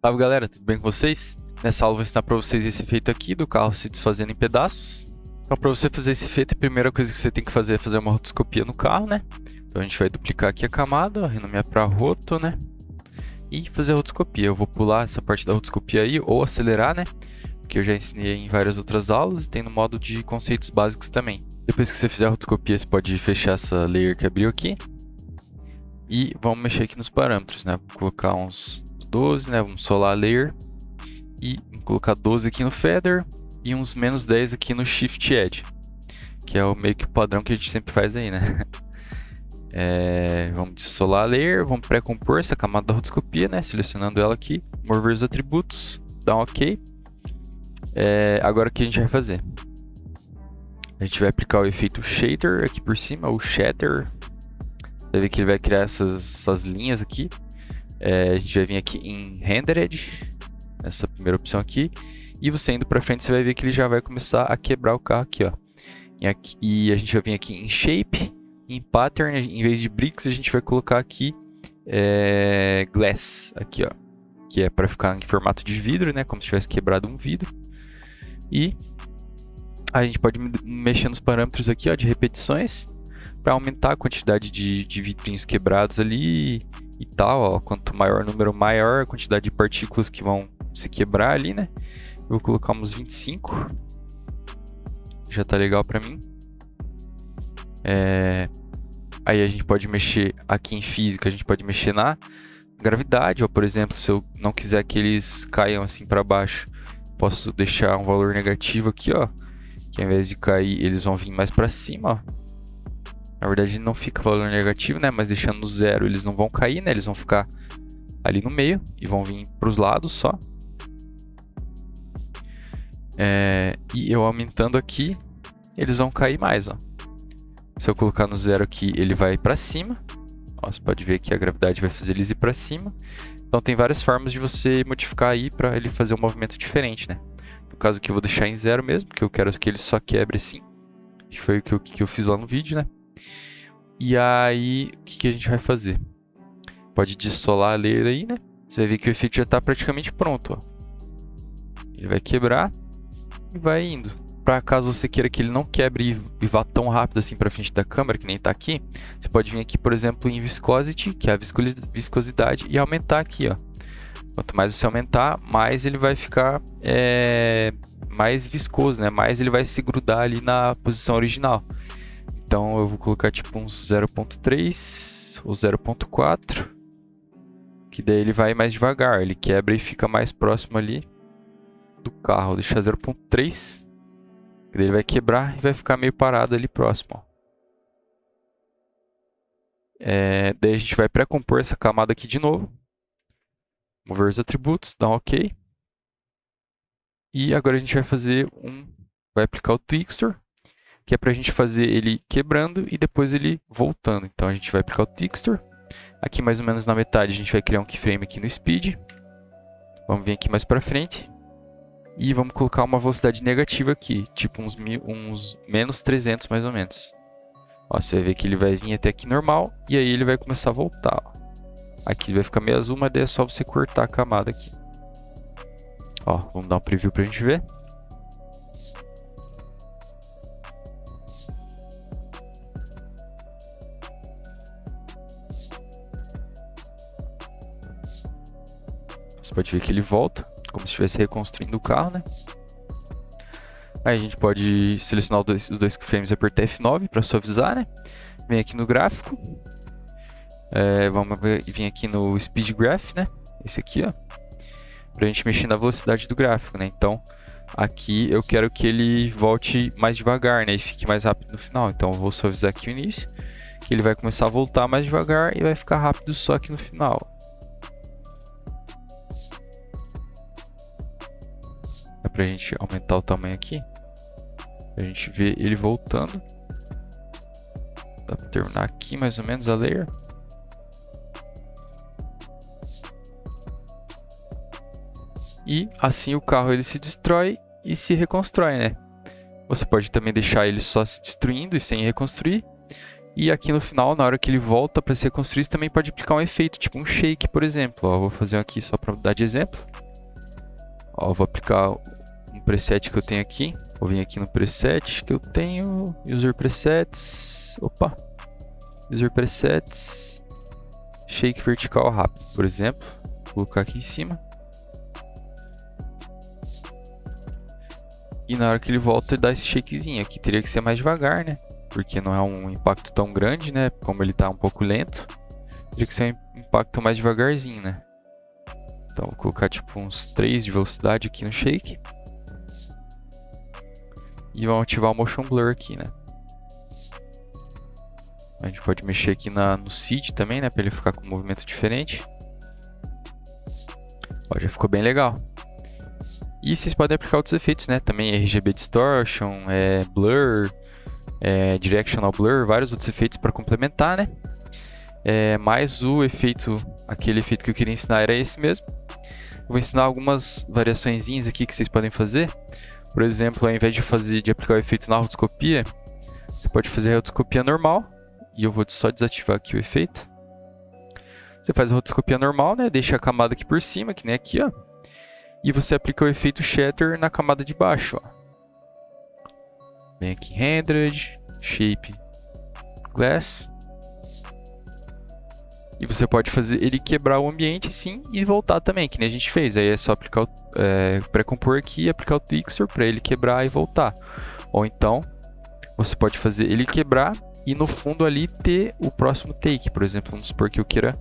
Salve galera, tudo bem com vocês? Nessa aula eu vou ensinar para vocês esse efeito aqui do carro se desfazendo em pedaços. Então para você fazer esse efeito, a primeira coisa que você tem que fazer é fazer uma rotoscopia no carro, né? Então a gente vai duplicar aqui a camada, ó, renomear para roto, né? E fazer a rotoscopia. Eu vou pular essa parte da rotoscopia aí, ou acelerar, né? Porque eu já ensinei em várias outras aulas e tem no modo de conceitos básicos também. Depois que você fizer a rotoscopia, você pode fechar essa layer que abriu aqui. E vamos mexer aqui nos parâmetros, né? Vou colocar uns 12, né? Vamos solar a layer. E vou colocar 12 aqui no feather e uns menos 10 aqui no shift edge, que é o meio que o padrão que a gente sempre faz aí, né? Vamos dessolar a layer, vamos pré-compor essa camada da rotoscopia, né? Selecionando ela aqui, mover os atributos, dar um OK. Agora o que a gente vai fazer? A gente vai aplicar o efeito shader aqui por cima, o shader. Você vai ver que ele vai criar essas linhas aqui. A gente vai vir aqui em rendered, essa primeira opção aqui, e você indo para frente você vai ver que ele já vai começar a quebrar o carro aqui, ó. E a gente vai vir aqui em shape, em pattern, em vez de bricks a gente vai colocar aqui glass, aqui, ó, que é para ficar em formato de vidro, né, como se tivesse quebrado um vidro. E a gente pode mexer nos parâmetros aqui, ó, de repetições, para aumentar a quantidade de vidrinhos quebrados ali e tal, ó. Quanto maior o número, maior a quantidade de partículas que vão se quebrar ali, né? Eu vou colocar uns 25. Já tá legal pra mim. Aí a gente pode mexer aqui em física, a gente pode mexer na gravidade, ó. Por exemplo, se eu não quiser que eles caiam assim para baixo, posso deixar um valor negativo aqui, ó, que ao invés de cair, eles vão vir mais para cima, ó. Na verdade não fica valor negativo, né? Mas deixando no zero, eles não vão cair, né? Eles vão ficar ali no meio e vão vir para os lados só. E eu aumentando aqui, eles vão cair mais, ó. Se eu colocar no zero aqui, ele vai para cima. Ó, você pode ver que a gravidade vai fazer eles ir para cima. Então tem várias formas de você modificar aí para ele fazer um movimento diferente, né? No caso aqui eu vou deixar em zero mesmo, porque eu quero que ele só quebre assim. Que foi o que eu fiz lá no vídeo, né? E aí, o que a gente vai fazer? Pode dessolar a layer aí, né? Você vai ver que o efeito já está praticamente pronto, ó. Ele vai quebrar e vai indo. Para caso você queira que ele não quebre e vá tão rápido assim para frente da câmera, que nem está aqui, você pode vir aqui, por exemplo, em Viscosity, que é a viscosidade, e aumentar aqui, ó. Quanto mais você aumentar, mais ele vai ficar mais viscoso, né? Mais ele vai se grudar ali na posição original. Então eu vou colocar tipo uns 0.3 ou 0.4, que daí ele vai mais devagar, ele quebra e fica mais próximo ali do carro. Vou deixar 0.3, que daí ele vai quebrar e vai ficar meio parado ali próximo, ó. Daí a gente vai pré-compor essa camada aqui de novo. Mover os atributos, dar um OK. E agora a gente vai fazer vai aplicar o Texture, que é para a gente fazer ele quebrando e depois ele voltando. Então a gente vai aplicar o Texture. Aqui mais ou menos na metade a gente vai criar um keyframe aqui no Speed. Vamos vir aqui mais para frente. E vamos colocar uma velocidade negativa aqui, tipo uns menos 300 mais ou menos. Ó, você vai ver que ele vai vir até aqui normal e aí ele vai começar a voltar, ó. Aqui vai ficar meio azul, mas daí é só você cortar a camada aqui. Ó, vamos dar um preview pra gente ver. Você pode ver que ele volta, como se estivesse reconstruindo o carro, né? Aí a gente pode selecionar os dois keyframes e apertar F9 para suavizar, né? Vem aqui no gráfico. Vamos vir aqui no Speed Graph, né? Esse aqui, ó. Pra gente mexer na velocidade do gráfico, né? Então, aqui eu quero que ele volte mais devagar, né? E fique mais rápido no final. Então, eu vou suavizar aqui o início, que ele vai começar a voltar mais devagar e vai ficar rápido só aqui no final. Dá pra gente aumentar o tamanho aqui, pra gente ver ele voltando. Dá pra terminar aqui mais ou menos a layer. E assim o carro ele se destrói e se reconstrói, né? Você pode também deixar ele só se destruindo e sem reconstruir. E aqui no final, na hora que ele volta para ser construído, você também pode aplicar um efeito, tipo um shake, por exemplo. Ó, vou fazer um aqui só para dar de exemplo. Ó, vou aplicar um preset que eu tenho aqui. Vou vir aqui no preset que eu tenho, User Presets. Opa! User Presets. Shake vertical rápido, por exemplo. Vou colocar aqui em cima. E na hora que ele volta, ele dá esse shakezinho. Aqui teria que ser mais devagar, né? Porque não é um impacto tão grande, né? Como ele tá um pouco lento, teria que ser um impacto mais devagarzinho, né? Então vou colocar tipo uns 3 de velocidade aqui no shake. E vamos ativar o Motion Blur aqui, né? A gente pode mexer aqui no seed também, né? Para ele ficar com um movimento diferente. Ó, já ficou bem legal. E vocês podem aplicar outros efeitos, né? Também RGB Distortion, Blur, Directional Blur, vários outros efeitos para complementar, né? Mas o efeito, aquele efeito que eu queria ensinar era esse mesmo. Eu vou ensinar algumas variaçõezinhas aqui que vocês podem fazer. Por exemplo, ao invés de aplicar o efeito na rotoscopia, você pode fazer a rotoscopia normal. E eu vou só desativar aqui o efeito. Você faz a rotoscopia normal, né? Deixa a camada aqui por cima, que nem aqui, ó. E você aplica o efeito Shatter na camada de baixo, ó. Vem aqui em Rendered, Shape, Glass. E você pode fazer ele quebrar o ambiente assim e voltar também, que nem a gente fez. Aí é só aplicar pré-compor aqui e aplicar o Texture para ele quebrar e voltar. Ou então, você pode fazer ele quebrar e no fundo ali ter o próximo take. Por exemplo, vamos supor que eu queira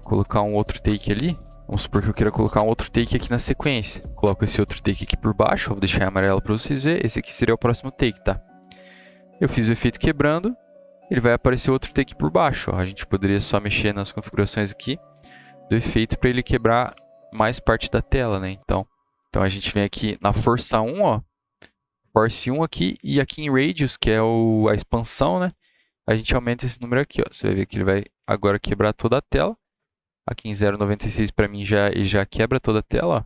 colocar um outro take ali. Vamos supor que eu queira colocar um outro take aqui na sequência. Coloco esse outro take aqui por baixo, vou deixar em amarelo para vocês verem. Esse aqui seria o próximo take, tá? Eu fiz o efeito quebrando, ele vai aparecer outro take por baixo. Ó. A gente poderia só mexer nas configurações aqui do efeito para ele quebrar mais parte da tela, né? Então a gente vem aqui na força 1, ó. Force 1 aqui, e aqui em Radius, que é a expansão, né? A gente aumenta esse número aqui, ó. Você vai ver que ele vai agora quebrar toda a tela. Aqui em 0,96 para mim ele já quebra toda a tela, ó.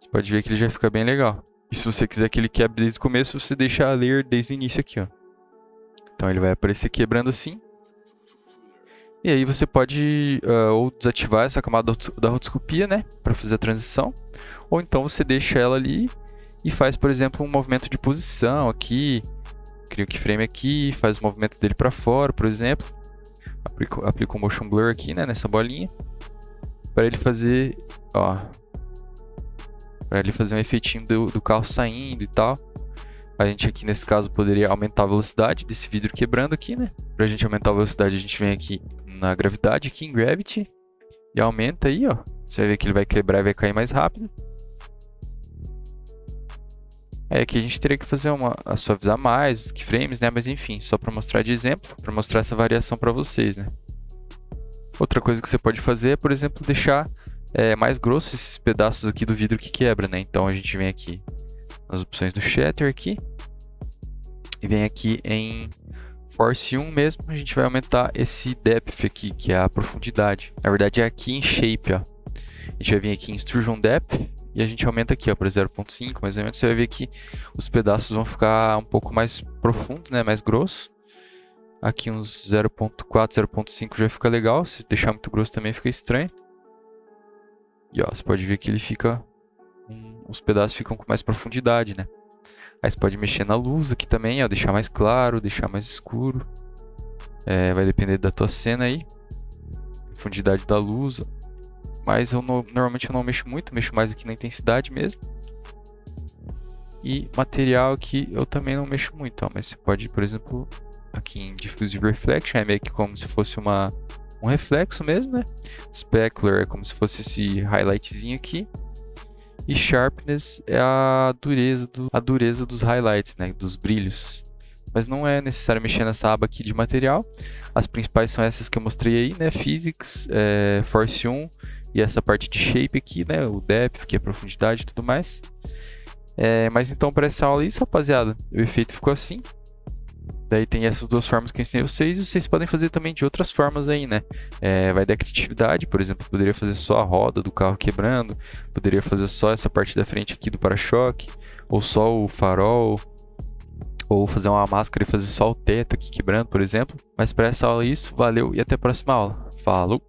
Você pode ver que ele já fica bem legal. E se você quiser que ele quebre desde o começo, você deixa a layer desde o início aqui, ó. Então ele vai aparecer quebrando assim. E aí você pode ou desativar essa camada da rotoscopia, né? Para fazer a transição. Ou então você deixa ela ali e faz, por exemplo, um movimento de posição aqui. Cria o keyframe aqui, faz o movimento dele para fora, por exemplo. Aplica um Motion Blur aqui, né? Nessa bolinha. Para ele fazer, ó. Para ele fazer um efeitinho do carro saindo e tal. A gente aqui, nesse caso, poderia aumentar a velocidade desse vidro quebrando aqui, né? Pra gente aumentar a velocidade, a gente vem aqui na gravidade, aqui em Gravity. E aumenta aí, ó. Você vai ver que ele vai quebrar e vai cair mais rápido. Aqui a gente teria que fazer suavizar mais os keyframes, né? Mas enfim, só para mostrar de exemplo, para mostrar essa variação para vocês, né? Outra coisa que você pode fazer é, por exemplo, deixar mais grossos esses pedaços aqui do vidro que quebra, né? Então a gente vem aqui nas opções do Shatter aqui e vem aqui em Force 1 mesmo, a gente vai aumentar esse Depth aqui, que é a profundidade. Na verdade é aqui em Shape, ó. A gente vai vir aqui em Extrusion Depth e a gente aumenta aqui, ó, para 0.5 mais ou menos. Você vai ver que os pedaços vão ficar um pouco mais profundo, né, mais grosso. Aqui uns 0.4, 0.5 já fica legal. Se deixar muito grosso também fica estranho. E ó, você pode ver que ele fica... os pedaços ficam com mais profundidade, né? Aí você pode mexer na luz aqui também, ó, deixar mais claro, deixar mais escuro. Vai depender da tua cena aí. Profundidade da luz, ó. Mas normalmente eu não mexo muito, mexo mais aqui na intensidade mesmo. E material aqui eu também não mexo muito, ó. Mas você pode, por exemplo, aqui em Diffusive Reflection, é meio que como se fosse um reflexo mesmo, né? Specular é como se fosse esse highlightzinho aqui. E Sharpness é a dureza dos highlights, né? Dos brilhos. Mas não é necessário mexer nessa aba aqui de material. As principais são essas que eu mostrei aí, né? Physics, Force 1 e essa parte de Shape aqui, né? O Depth, que é a profundidade e tudo mais. Mas então para essa aula é isso, rapaziada. O efeito ficou assim. Daí tem essas duas formas que eu ensinei vocês. E vocês podem fazer também de outras formas aí, né? Vai da criatividade, por exemplo. Poderia fazer só a roda do carro quebrando. Poderia fazer só essa parte da frente aqui do para-choque. Ou só o farol. Ou fazer uma máscara e fazer só o teto aqui quebrando, por exemplo. Mas para essa aula é isso. Valeu e até a próxima aula. Falou!